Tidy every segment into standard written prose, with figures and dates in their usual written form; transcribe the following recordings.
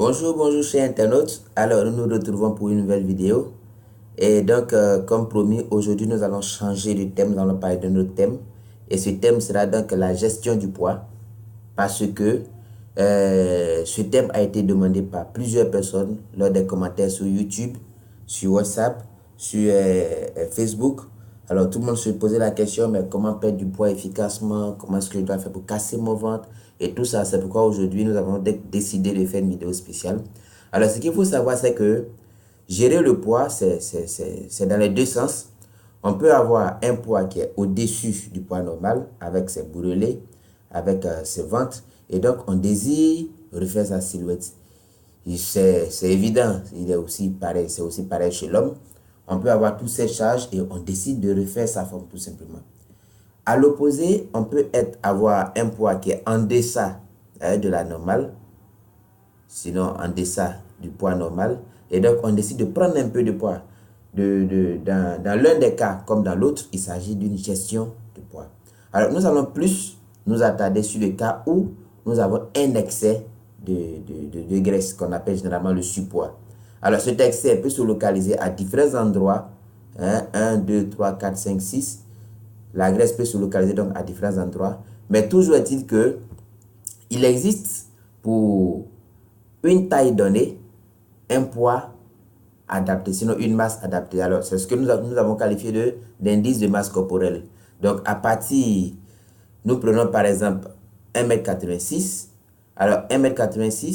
Bonjour chers internautes. Alors, nous nous retrouvons pour une nouvelle vidéo. Et donc, comme promis, aujourd'hui, nous allons changer de thème. Nous allons parler de notre thème. Et ce thème sera donc la gestion du poids. Parce que ce thème a été demandé par plusieurs personnes lors des commentaires sur YouTube, sur WhatsApp, sur Facebook. Alors, tout le monde se posait la question, mais comment perdre du poids efficacement? Comment est-ce que je dois faire pour casser mon ventre? Et tout ça, c'est pourquoi aujourd'hui, nous avons décidé de faire une vidéo spéciale. Alors, ce qu'il faut savoir, c'est que gérer le poids, c'est dans les deux sens. On peut avoir un poids qui est au-dessus du poids normal, avec ses bourrelets, avec ses ventres. Et donc, on désire refaire sa silhouette. C'est évident, il est aussi pareil, c'est aussi pareil chez l'homme. On peut avoir toutes ces charges et on décide de refaire sa forme tout simplement. À l'opposé, on peut avoir un poids qui est en deçà de la normale, sinon en deçà du poids normal. Et donc, on décide de prendre un peu de poids. Dans l'un des cas comme dans l'autre, il s'agit d'une gestion de poids. Alors, nous allons plus nous attarder sur le cas où nous avons un excès de graisse qu'on appelle généralement le surpoids. Alors, cet excès peut se localiser à différents endroits. 1, 2, 3, 4, 5, 6. La graisse peut se localiser donc à différents endroits. Mais toujours est-il que il existe pour une taille donnée un poids adapté, sinon une masse adaptée. Alors, c'est ce que nous avons qualifié d'indice de masse corporelle. Donc, à partir, nous prenons par exemple 1,86 m. Alors, 1,86 m,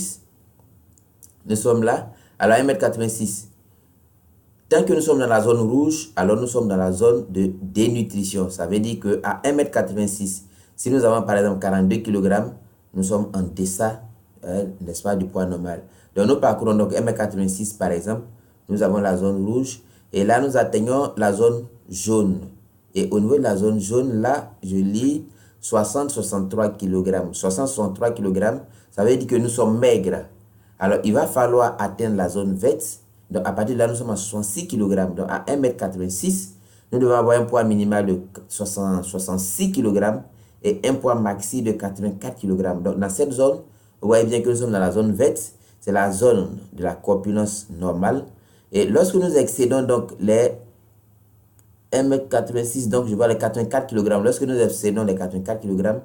nous sommes là. Alors, 1,86 m, tant que nous sommes dans la zone rouge, alors nous sommes dans la zone de dénutrition. Ça veut dire qu'à 1,86 m, si nous avons par exemple 42 kg, nous sommes en deçà, n'est-ce pas, du poids normal. Donc, nous parcourons donc 1,86 m par exemple. Nous avons la zone rouge. Et là, nous atteignons la zone jaune. Et au niveau de la zone jaune, là, je lis 60-63 kg. 60-63 kg, ça veut dire que nous sommes maigres. Alors, il va falloir atteindre la zone verte. Donc, à partir de là, nous sommes à 66 kg. Donc, à 1,86 m, nous devons avoir un poids minimal de 66 kg et un poids maxi de 84 kg. Donc, dans cette zone, vous voyez bien que nous sommes dans la zone verte. C'est la zone de la corpulence normale. Et lorsque nous excédons donc les 1,86 m, donc je vois les 84 kg. Lorsque nous excédons les 84 kg,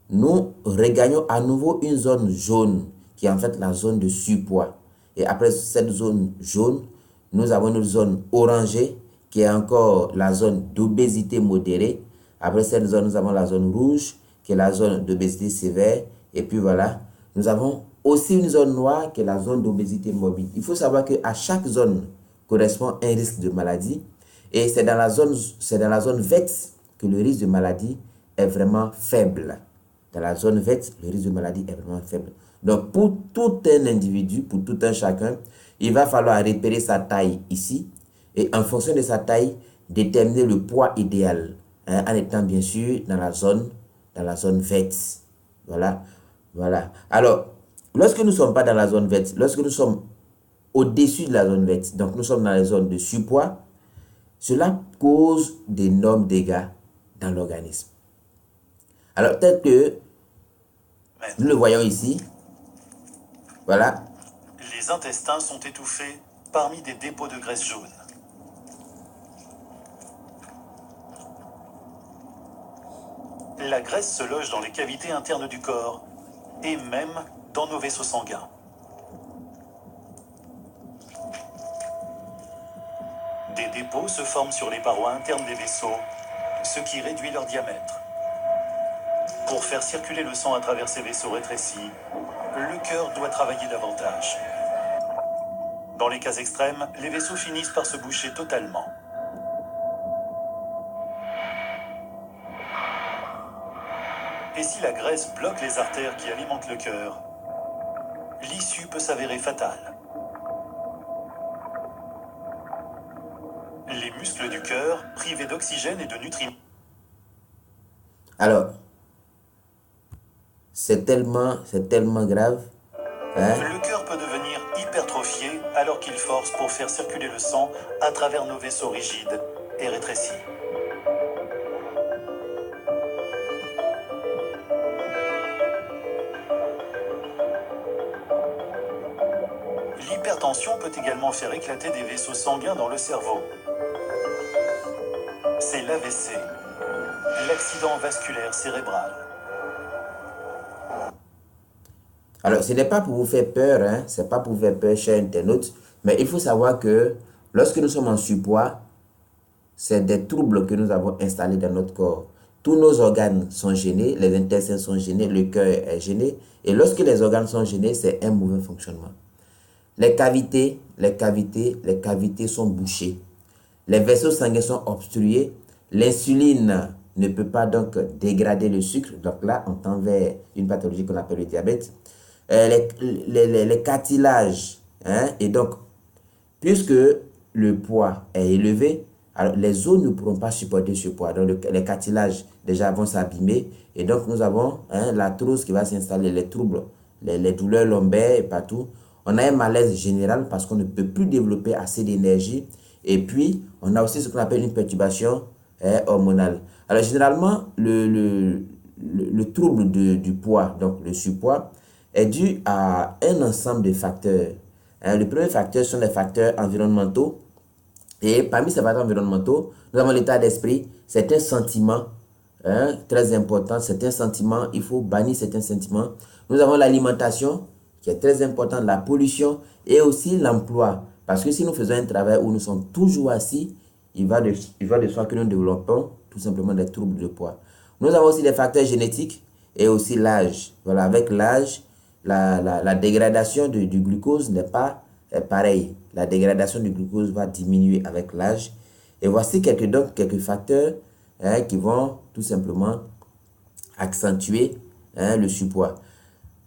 nous regagnons à nouveau une zone jaune qui est en fait la zone de surpoids. Et après cette zone jaune, nous avons une zone orangée qui est encore la zone d'obésité modérée. Après cette zone, nous avons la zone rouge qui est la zone d'obésité sévère. Et puis voilà, nous avons aussi une zone noire qui est la zone d'obésité morbide. Il faut savoir qu'à chaque zone correspond un risque de maladie. Et c'est dans la zone verte que le risque de maladie est vraiment faible. Dans la zone verte, le risque de maladie est vraiment faible. Donc, pour tout un individu, pour tout un chacun, il va falloir repérer sa taille ici. Et en fonction de sa taille, déterminer le poids idéal. En étant bien sûr dans la zone verte. Voilà. Voilà. Alors, lorsque nous ne sommes pas dans la zone verte, lorsque nous sommes au-dessus de la zone verte, donc nous sommes dans la zone de surpoids, cela cause d'énormes dégâts dans l'organisme. Alors, peut-être que nous le voyons ici. Voilà. Les intestins sont étouffés parmi des dépôts de graisse jaune. La graisse se loge dans les cavités internes du corps et même dans nos vaisseaux sanguins. Des dépôts se forment sur les parois internes des vaisseaux, ce qui réduit leur diamètre. Pour faire circuler le sang à travers ces vaisseaux rétrécis, le cœur doit travailler davantage. Dans les cas extrêmes, les vaisseaux finissent par se boucher totalement. Et si la graisse bloque les artères qui alimentent le cœur, l'issue peut s'avérer fatale. Les muscles du cœur, privés d'oxygène et de nutriments. Alors, c'est tellement grave. Le cœur peut devenir hypertrophié alors qu'il force pour faire circuler le sang à travers nos vaisseaux rigides et rétrécis. L'hypertension peut également faire éclater des vaisseaux sanguins dans le cerveau. C'est l'AVC, l'accident vasculaire cérébral. Alors, ce n'est pas pour vous faire peur, hein, c'est pas pour vous faire peur, chers internautes, mais il faut savoir que lorsque nous sommes en surpoids, c'est des troubles que nous avons installés dans notre corps. Tous nos organes sont gênés, les intestins sont gênés, le cœur est gêné, et lorsque les organes sont gênés, c'est un mauvais fonctionnement. Les cavités sont bouchées. Les vaisseaux sanguins sont obstrués. L'insuline ne peut pas donc dégrader le sucre. Donc là, on tend vers une pathologie qu'on appelle le diabète. Les cartilages. Hein, et donc, puisque le poids est élevé, alors les os ne pourront pas supporter ce poids. Donc, les cartilages déjà vont s'abîmer. Et donc, nous avons l'arthrose qui va s'installer, les troubles, les douleurs lombaires et partout. On a un malaise général parce qu'on ne peut plus développer assez d'énergie. Et puis, on a aussi ce qu'on appelle une perturbation hormonale. Alors, généralement, le trouble du poids, donc le surpoids, est dû à un ensemble de facteurs. Le premier facteur sont les facteurs environnementaux. Et parmi ces facteurs environnementaux, nous avons l'état d'esprit, certains sentiments, très importants, certains sentiments, il faut bannir certains sentiments. Nous avons l'alimentation, qui est très importante, la pollution et aussi l'emploi. Parce que si nous faisons un travail où nous sommes toujours assis, il va de soi que nous développons tout simplement des troubles de poids. Nous avons aussi les facteurs génétiques et aussi l'âge. Voilà, avec l'âge, la dégradation du glucose n'est pas pareille. La dégradation du glucose va diminuer avec l'âge. Et voici quelques facteurs qui vont tout simplement accentuer le surpoids.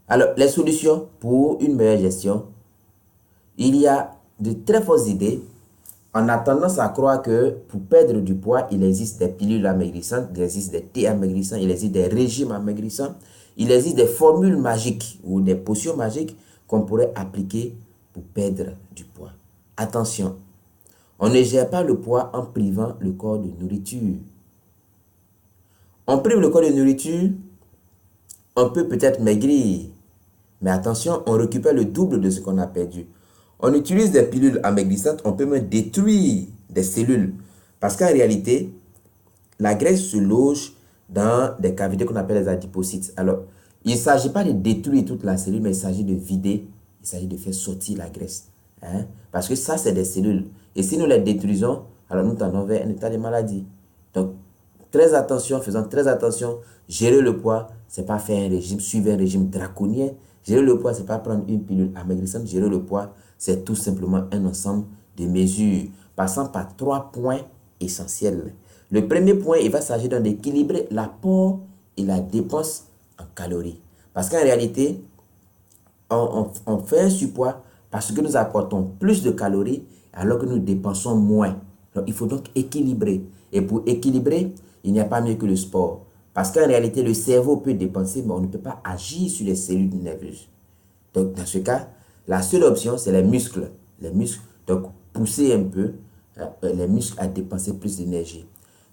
Alors, les solutions pour une meilleure gestion, il y a de très fausses idées. On a tendance à croire que pour perdre du poids, il existe des pilules amaigrissantes, il existe des thés amaigrissants, il existe des régimes amaigrissants, il existe des formules magiques ou des potions magiques qu'on pourrait appliquer pour perdre du poids. Attention, on ne gère pas le poids en privant le corps de nourriture. On prive le corps de nourriture, on peut peut-être maigrir, mais attention, on récupère le double de ce qu'on a perdu. On utilise des pilules amaigrissantes, on peut même détruire des cellules. Parce qu'en réalité, la graisse se loge dans des cavités qu'on appelle les adipocytes. Alors, il ne s'agit pas de détruire toute la cellule, mais il s'agit de vider, il s'agit de faire sortir la graisse. Parce que ça, c'est des cellules. Et si nous les détruisons, alors nous tendons vers un état de maladie. Donc, très attention, faisons très attention. Gérer le poids, ce n'est pas faire un régime, suivre un régime draconien. Gérer le poids, ce n'est pas prendre une pilule amaigrissante. Gérer le poids, c'est tout simplement un ensemble de mesures, passant par 3 points essentiels. Le premier point, il va s'agir d'équilibrer l'apport et la dépense en calories. Parce qu'en réalité, on fait un surpoids parce que nous apportons plus de calories alors que nous dépensons moins. Donc, il faut donc équilibrer. Et pour équilibrer, il n'y a pas mieux que le sport. Parce qu'en réalité, le cerveau peut dépenser, mais on ne peut pas agir sur les cellules nerveuses. Donc, dans ce cas, la seule option, c'est les muscles. Les muscles, donc, pousser un peu les muscles à dépenser plus d'énergie.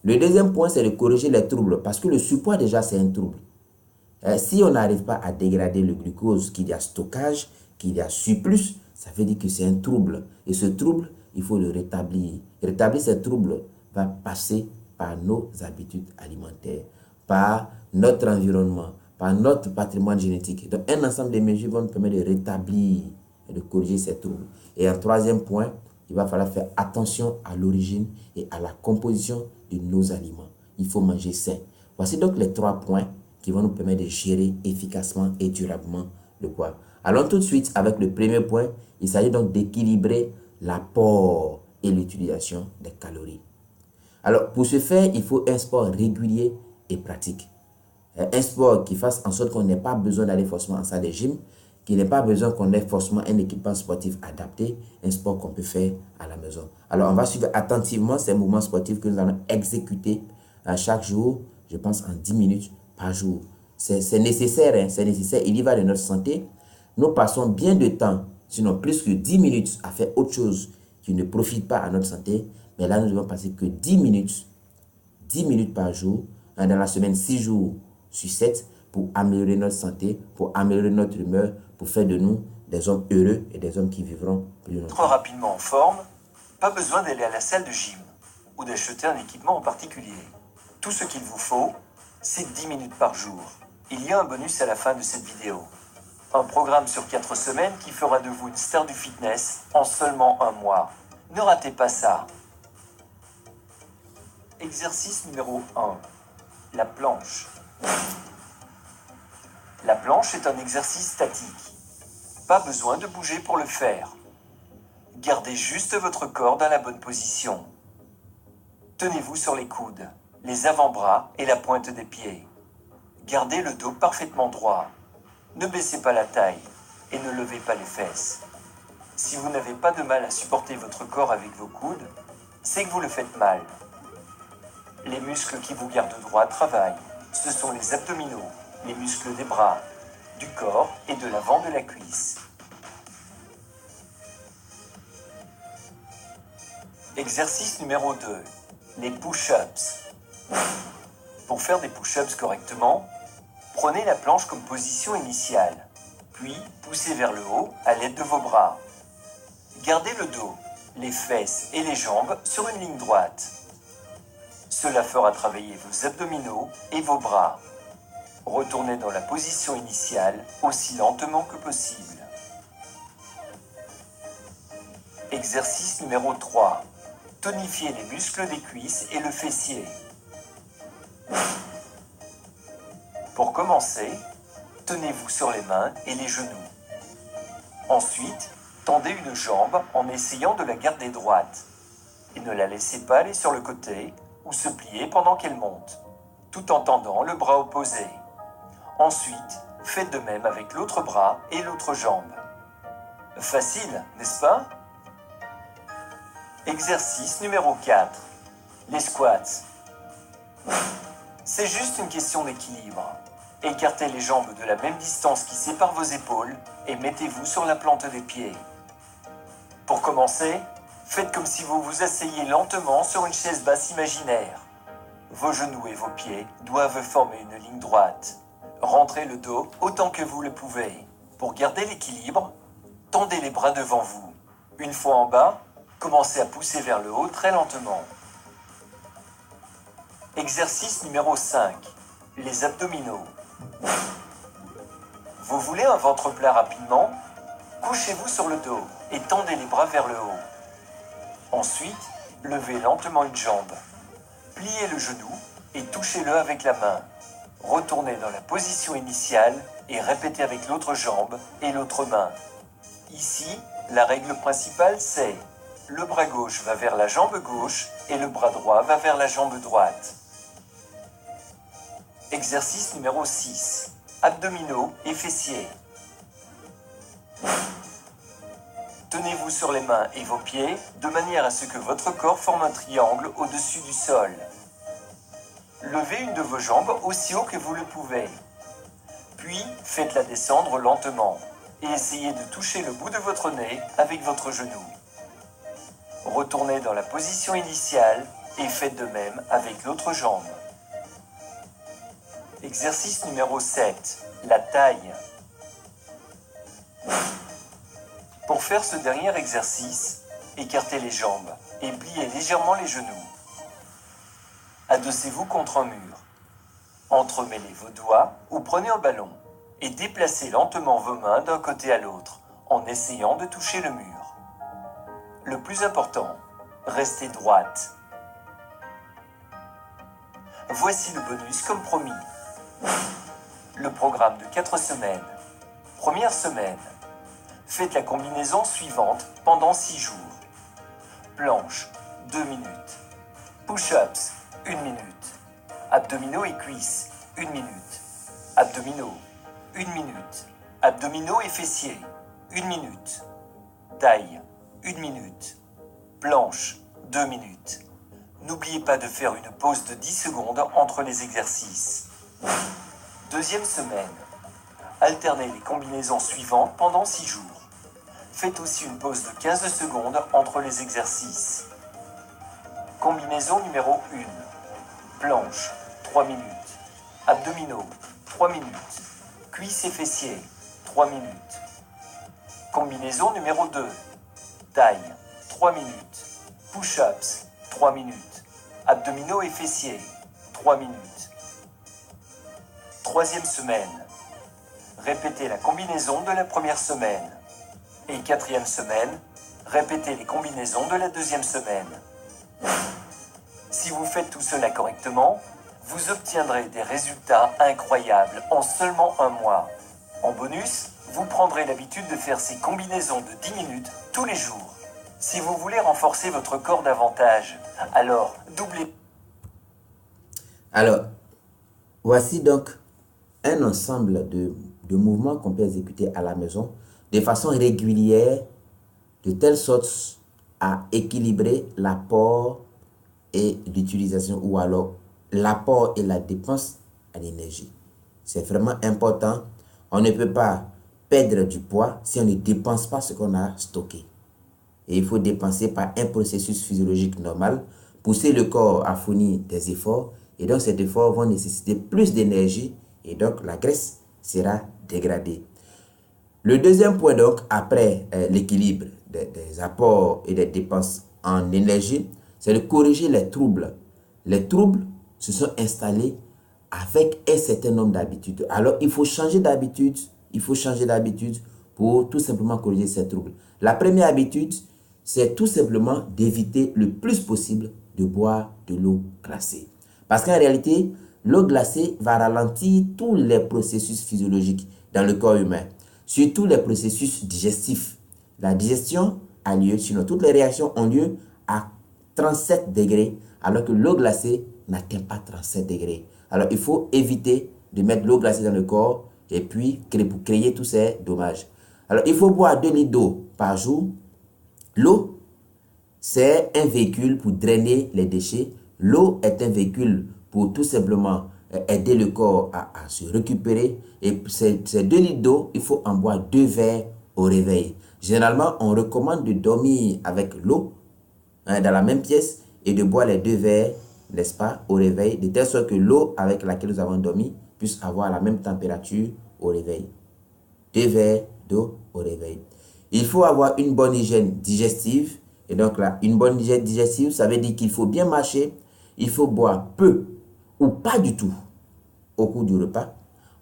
Le deuxième point, c'est de corriger les troubles. Parce que le surpoids, déjà, c'est un trouble. Si on n'arrive pas à dégrader le glucose, qu'il y a stockage, qu'il y a surplus, ça veut dire que c'est un trouble. Et ce trouble, il faut le rétablir. Rétablir ce trouble va passer par nos habitudes alimentaires, par notre environnement, par notre patrimoine génétique. Donc, un ensemble de mesures vont nous permettre de rétablir et de corriger ces troubles. Et en troisième point, il va falloir faire attention à l'origine et à la composition de nos aliments. Il faut manger sain. Voici donc les 3 points qui vont nous permettre de gérer efficacement et durablement le poids. Allons tout de suite avec le premier point. Il s'agit donc d'équilibrer l'apport et l'utilisation des calories. Alors, pour ce faire, il faut un sport régulier et pratique. Un sport qui fasse en sorte qu'on n'ait pas besoin d'aller forcément en salle de gym, qu'il n'ait pas besoin qu'on ait forcément un équipement sportif adapté, un sport qu'on peut faire à la maison. Alors, on va suivre attentivement ces mouvements sportifs que nous allons exécuter chaque jour, je pense en 10 minutes par jour. C'est nécessaire, c'est nécessaire, il y va de notre santé. Nous passons bien de temps, sinon plus que 10 minutes à faire autre chose qui ne profite pas à notre santé. Mais là, nous devons passer que 10 minutes par jour, dans la semaine 6 jours sur 7, pour améliorer notre santé, pour améliorer notre humeur, pour faire de nous des hommes heureux et des hommes qui vivront plus Être longtemps. rapidement en forme, pas besoin d'aller à la salle de gym ou d'acheter un équipement en particulier. Tout ce qu'il vous faut, c'est 10 minutes par jour. Il y a un bonus à la fin de cette vidéo. Un programme sur 4 semaines qui fera de vous une star du fitness en seulement un mois. Ne ratez pas ça. Exercice numéro 1. La planche. La planche est un exercice statique. Pas besoin de bouger pour le faire. Gardez juste votre corps dans la bonne position. Tenez-vous sur les coudes, les avant-bras et la pointe des pieds. Gardez le dos parfaitement droit. Ne baissez pas la taille et ne levez pas les fesses. Si vous n'avez pas de mal à supporter votre corps avec vos coudes, c'est que vous le faites mal. Les muscles qui vous gardent droit travaillent. Ce sont les abdominaux, les muscles des bras, du corps et de l'avant de la cuisse. Exercice numéro 2. Les push-ups. Pour faire des push-ups correctement, prenez la planche comme position initiale, puis poussez vers le haut à l'aide de vos bras. Gardez le dos, les fesses et les jambes sur une ligne droite. Cela fera travailler vos abdominaux et vos bras. Retournez dans la position initiale aussi lentement que possible. Exercice numéro 3. Tonifiez les muscles des cuisses et le fessier. Pour commencer, tenez-vous sur les mains et les genoux. Ensuite, tendez une jambe en essayant de la garder droite et ne la laissez pas aller sur le côté ou se plier pendant qu'elle monte, tout en tendant le bras opposé. Ensuite, faites de même avec l'autre bras et l'autre jambe. Facile, n'est-ce pas? Exercice numéro 4. Les squats. C'est juste une question d'équilibre. Écartez les jambes de la même distance qui sépare vos épaules et mettez-vous sur la plante des pieds. Pour commencer, faites comme si vous vous asseyiez lentement sur une chaise basse imaginaire. Vos genoux et vos pieds doivent former une ligne droite. Rentrez le dos autant que vous le pouvez. Pour garder l'équilibre, tendez les bras devant vous. Une fois en bas, commencez à pousser vers le haut très lentement. Exercice numéro 5. Les abdominaux. Vous voulez un ventre plat rapidement? Couchez-vous sur le dos et tendez les bras vers le haut. Ensuite, levez lentement une jambe. Pliez le genou et touchez-le avec la main. Retournez dans la position initiale et répétez avec l'autre jambe et l'autre main. Ici, la règle principale c'est le bras gauche va vers la jambe gauche et le bras droit va vers la jambe droite. Exercice numéro 6. Abdominaux et fessiers. Tenez-vous sur les mains et vos pieds de manière à ce que votre corps forme un triangle au-dessus du sol. Levez une de vos jambes aussi haut que vous le pouvez. Puis, faites-la descendre lentement et essayez de toucher le bout de votre nez avec votre genou. Retournez dans la position initiale et faites de même avec l'autre jambe. Exercice numéro 7. La taille. Pour faire ce dernier exercice, écartez les jambes et pliez légèrement les genoux. Adossez-vous contre un mur. Entremêlez vos doigts ou prenez un ballon et déplacez lentement vos mains d'un côté à l'autre en essayant de toucher le mur. Le plus important, restez droite. Voici le bonus comme promis. Le programme de 4 semaines. Première semaine. Faites la combinaison suivante pendant 6 jours. Planche, 2 minutes. Push-ups, 1 minute. Abdominaux et cuisses, 1 minute. Abdominaux, 1 minute. Abdominaux et fessiers, 1 minute. Taille, 1 minute. Planche, 2 minutes. N'oubliez pas de faire une pause de 10 secondes entre les exercices. Deuxième semaine. Alternez les combinaisons suivantes pendant 6 jours. Faites aussi une pause de 15 secondes entre les exercices. Combinaison numéro 1. Planche, 3 minutes. Abdominaux, 3 minutes. Cuisses et fessiers, 3 minutes. Combinaison numéro 2. Taille, 3 minutes. Push-ups, 3 minutes. Abdominaux et fessiers, 3 minutes. Troisième semaine. Répétez la combinaison de la première semaine. Et quatrième semaine, répétez les combinaisons de la deuxième semaine. Si vous faites tout cela correctement, vous obtiendrez des résultats incroyables en seulement un mois. En bonus, vous prendrez l'habitude de faire ces combinaisons de 10 minutes tous les jours. Si vous voulez renforcer votre corps davantage, alors doublez. Alors, voici donc un ensemble de mouvements qu'on peut exécuter à la maison de façon régulière, de telle sorte à équilibrer l'apport et l'utilisation, ou alors l'apport et la dépense en énergie. C'est vraiment important. On ne peut pas perdre du poids si on ne dépense pas ce qu'on a stocké. Et il faut dépenser par un processus physiologique normal, pousser le corps à fournir des efforts, et donc ces efforts vont nécessiter plus d'énergie, et donc la graisse sera dégradée. Le deuxième point donc, après l'équilibre des apports et des dépenses en énergie, c'est de corriger les troubles. Les troubles se sont installés avec un certain nombre d'habitudes. Alors, il faut changer d'habitude. Il faut changer d'habitude pour tout simplement corriger ces troubles. La première habitude, c'est tout simplement d'éviter le plus possible de boire de l'eau glacée. Parce qu'en réalité, l'eau glacée va ralentir tous les processus physiologiques dans le corps humain, surtout les processus digestifs. La digestion a lieu, sinon toutes les réactions ont lieu à 37 degrés, alors que l'eau glacée n'atteint pas 37 degrés. Alors, il faut éviter de mettre l'eau glacée dans le corps et puis pour créer tous ces dommages. Alors, il faut boire 2 litres d'eau par jour. L'eau, c'est un véhicule pour drainer les déchets. L'eau est un véhicule pour tout simplement aider le corps à se récupérer. Et ces 2 litres d'eau, il faut en boire 2 verres au réveil. Généralement, on recommande de dormir avec l'eau dans la même pièce et de boire les 2 verres, n'est-ce pas, au réveil, de telle sorte que l'eau avec laquelle nous avons dormi puisse avoir la même température au réveil. 2 verres d'eau au réveil. Il faut avoir une bonne hygiène digestive. Et donc là, une bonne hygiène digestive, ça veut dire qu'il faut bien marcher. Il faut boire peu ou pas du tout au cours du repas.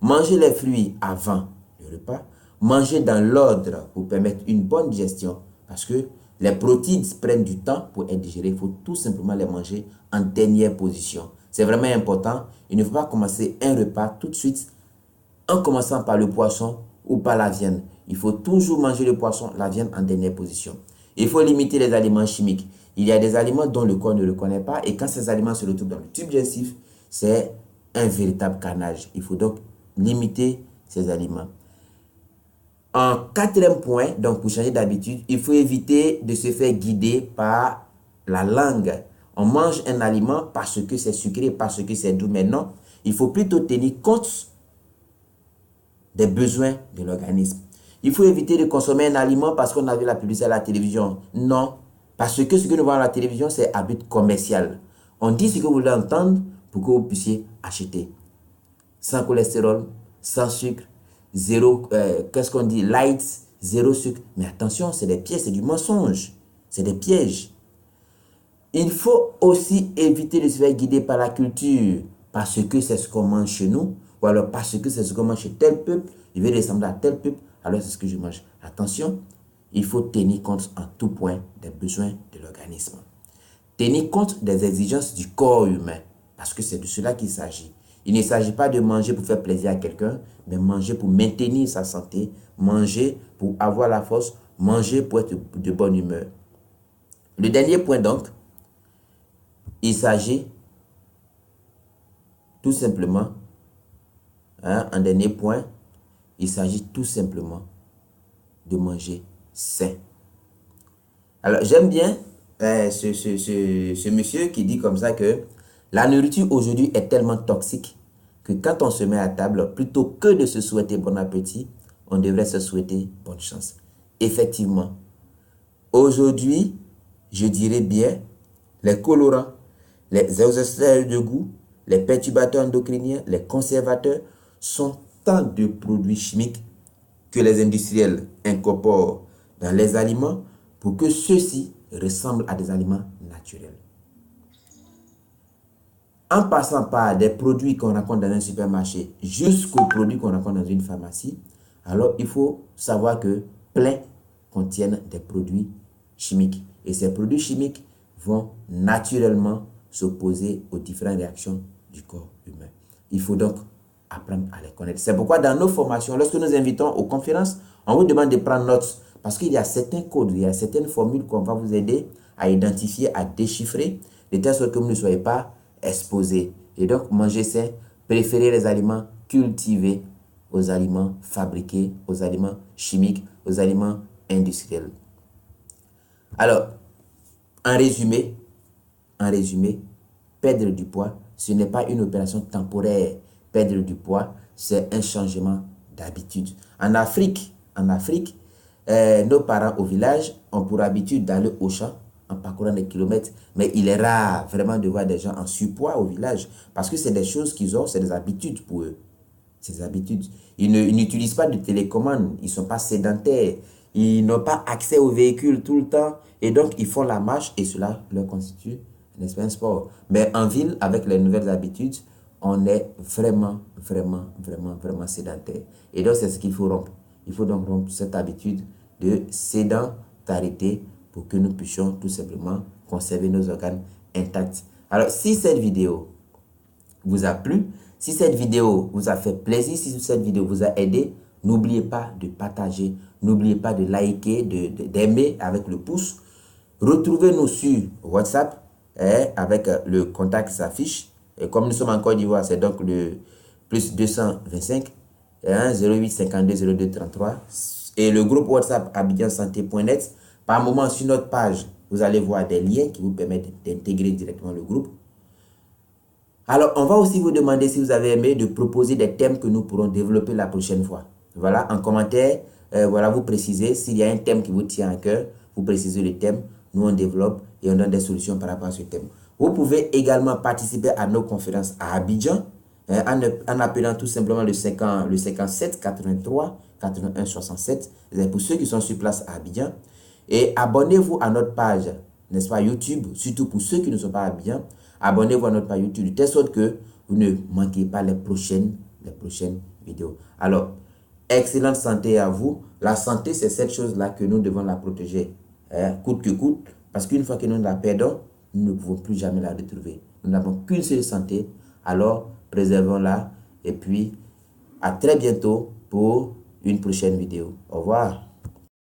Manger les fruits avant le repas. Manger dans l'ordre pour permettre une bonne digestion. Parce que les protéines prennent du temps pour être digérées. Il faut tout simplement les manger en dernière position. C'est vraiment important. Il ne faut pas commencer un repas tout de suite en commençant par le poisson ou par la viande. Il faut toujours manger le poisson, la viande en dernière position. Il faut limiter les aliments chimiques. Il y a des aliments dont le corps ne le connaît pas et quand ces aliments se retrouvent dans le tube digestif, c'est un véritable carnage. Il faut donc limiter ces aliments. En quatrième point, donc pour changer d'habitude, il faut éviter de se faire guider par la langue. On mange un aliment parce que c'est sucré, parce que c'est doux. Mais non, il faut plutôt tenir compte des besoins de l'organisme. Il faut éviter de consommer un aliment parce qu'on a vu la publicité à la télévision. Non, parce que ce que nous voyons à la télévision, c'est à but commercial. On dit ce que vous voulez entendre pour que vous puissiez acheter. Sans cholestérol, sans sucre, zéro, qu'est-ce qu'on dit? Light, zéro sucre. Mais attention, c'est des pièges, c'est du mensonge. C'est des pièges. Il faut aussi éviter de se faire guider par la culture parce que c'est ce qu'on mange chez nous ou alors parce que c'est ce qu'on mange chez tel peuple. Je vais ressembler à tel peuple, alors c'est ce que je mange. Attention, il faut tenir compte en tout point des besoins de l'organisme. Tenir compte des exigences du corps humain parce que c'est de cela qu'il s'agit. Il ne s'agit pas de manger pour faire plaisir à quelqu'un, mais manger pour maintenir sa santé, manger pour avoir la force, manger pour être de bonne humeur. Le dernier point donc, il s'agit tout simplement, un dernier point, il s'agit tout simplement de manger sain. Alors j'aime bien ce monsieur qui dit comme ça que la nourriture aujourd'hui est tellement toxique que quand on se met à table, plutôt que de se souhaiter bon appétit, on devrait se souhaiter bonne chance. Effectivement, aujourd'hui, je dirais bien, les colorants, les exhausteurs de goût, les perturbateurs endocriniens, les conservateurs sont tant de produits chimiques que les industriels incorporent dans les aliments pour que ceux-ci ressemblent à des aliments naturels. En passant par des produits qu'on rencontre dans un supermarché jusqu'aux produits qu'on rencontre dans une pharmacie, alors il faut savoir que plein contiennent des produits chimiques. Et ces produits chimiques vont naturellement s'opposer aux différentes réactions du corps humain. Il faut donc apprendre à les connaître. C'est pourquoi dans nos formations, lorsque nous invitons aux conférences, on vous demande de prendre note parce qu'il y a certains codes, il y a certaines formules qu'on va vous aider à identifier, à déchiffrer, de telle sorte que vous ne soyez pas exposés. Et donc, manger sain, préférez les aliments cultivés aux aliments fabriqués, aux aliments chimiques, aux aliments industriels. Alors, en résumé, perdre du poids, ce n'est pas une opération temporaire. Perdre du poids, c'est un changement d'habitude. En Afrique, nos parents au village ont pour habitude d'aller au champ en parcourant des kilomètres. Mais il est rare vraiment de voir des gens en surpoids au village parce que c'est des choses qu'ils ont, c'est des habitudes pour eux. C'est des habitudes. Ils n'utilisent pas de télécommande, ils ne sont pas sédentaires, ils n'ont pas accès aux véhicules tout le temps et donc ils font la marche et cela leur constitue un sport. Mais en ville, avec les nouvelles habitudes, on est vraiment sédentaire. Et donc c'est ce qu'il faut rompre. Il faut donc rompre cette habitude de sédentarité pour que nous puissions tout simplement conserver nos organes intacts. Alors, si cette vidéo vous a plu, si cette vidéo vous a fait plaisir, si cette vidéo vous a aidé, n'oubliez pas de partager, n'oubliez pas de liker, d'aimer avec le pouce. Retrouvez-nous sur WhatsApp avec le contact qui s'affiche. Et comme nous sommes en Côte d'Ivoire, c'est donc le plus 225 08 52 02 33. Et le groupe WhatsApp abidjansanté.net. Par moment, sur notre page, vous allez voir des liens qui vous permettent d'intégrer directement le groupe. Alors, on va aussi vous demander, si vous avez aimé, de proposer des thèmes que nous pourrons développer la prochaine fois. Voilà, en commentaire, voilà, vous précisez, s'il y a un thème qui vous tient à cœur, vous précisez le thème, nous on développe et on donne des solutions par rapport à ce thème. Vous pouvez également participer à nos conférences à Abidjan, en appelant tout simplement le 57 83 81 67, pour ceux qui sont sur place à Abidjan. Et abonnez-vous à notre page, n'est-ce pas, YouTube, surtout pour ceux qui ne sont pas à Abidjan. Abonnez-vous à notre page YouTube de telle sorte que vous ne manquez pas les prochaines vidéos. Alors, excellente santé à vous. La santé, c'est cette chose-là que nous devons la protéger, coûte que coûte, parce qu'une fois que nous la perdons, nous ne pouvons plus jamais la retrouver. Nous n'avons qu'une seule santé, alors préservons-la et puis à très bientôt pour une prochaine vidéo. Au revoir.